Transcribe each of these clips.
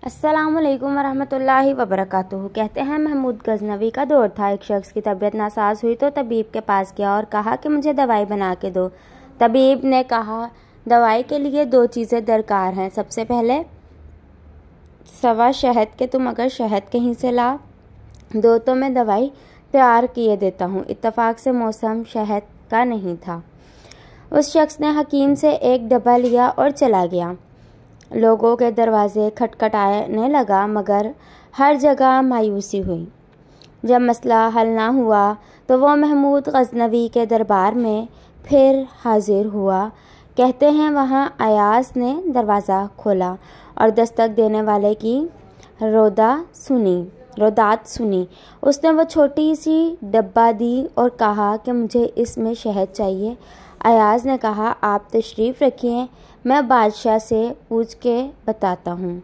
अस्सलामुअलैकुम वरहमतुल्लाहि वबरकातुहू। कहते हैं महमूद गजनवी का दौर था। एक शख्स की तबीयत नासाज हुई तो तबीब के पास गया और कहा कि मुझे दवाई बना के दो। तबीब ने कहा, दवाई के लिए दो चीज़ें दरकार हैं। सबसे पहले सवा शहद के, तुम अगर शहद कहीं से ला दो तो मैं दवाई तैयार किए देता हूँ। इत्तफाक से मौसम शहद का नहीं था। उस शख्स ने हकीम से एक डब्बा लिया और चला गया। लोगों के दरवाजे खटखटाने लगा, मगर हर जगह मायूसी हुई। जब मसला हल ना हुआ तो वो महमूद गजनवी के दरबार में फिर हाजिर हुआ। कहते हैं वहाँ अयाज ने दरवाज़ा खोला और दस्तक देने वाले की रोदात सुनी। उसने वो छोटी सी डब्बा दी और कहा कि मुझे इसमें शहद चाहिए। अयाज ने कहा, आप तशरीफ़ रखिए, मैं बादशाह से पूछ के बताता हूँ।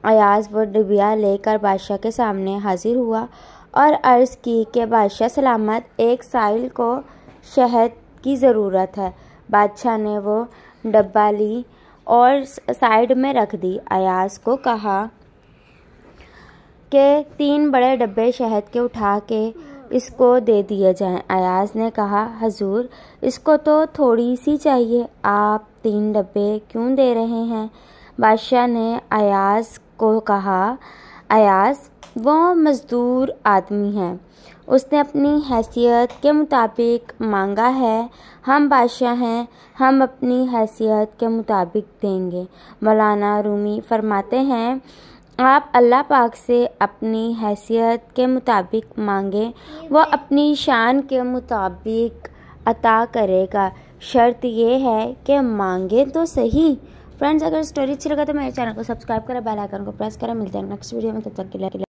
अयाज वो डिबिया लेकर बादशाह के सामने हाजिर हुआ और अर्ज़ की कि बादशाह सलामत, एक साइल को शहद की ज़रूरत है। बादशाह ने वो डब्बा ली और साइड में रख दी। अयाज को कहा कि 3 बड़े डब्बे शहद के उठा के इसको दे दिए जाएं। अयाज ने कहा, हजूर, इसको तो थोड़ी सी चाहिए, आप 3 डब्बे क्यों दे रहे हैं? बादशाह ने अयाज को कहा, अयाज वो मज़दूर आदमी है, उसने अपनी हैसियत के मुताबिक मांगा है। हम बादशाह हैं, हम अपनी हैसियत के मुताबिक देंगे। मौलाना रूमी फरमाते हैं, आप अल्लाह पाक से अपनी हैसियत के मुताबिक मांगे, वो अपनी शान के मुताबिक अता करेगा। शर्त ये है कि मांगे तो सही। फ्रेंड्स, अगर स्टोरी अच्छी लगा तो मेरे चैनल को सब्सक्राइब करें, बेल आइकन को प्रेस करें। मिलते हैं नेक्स्ट वीडियो में, तब तक के लिए।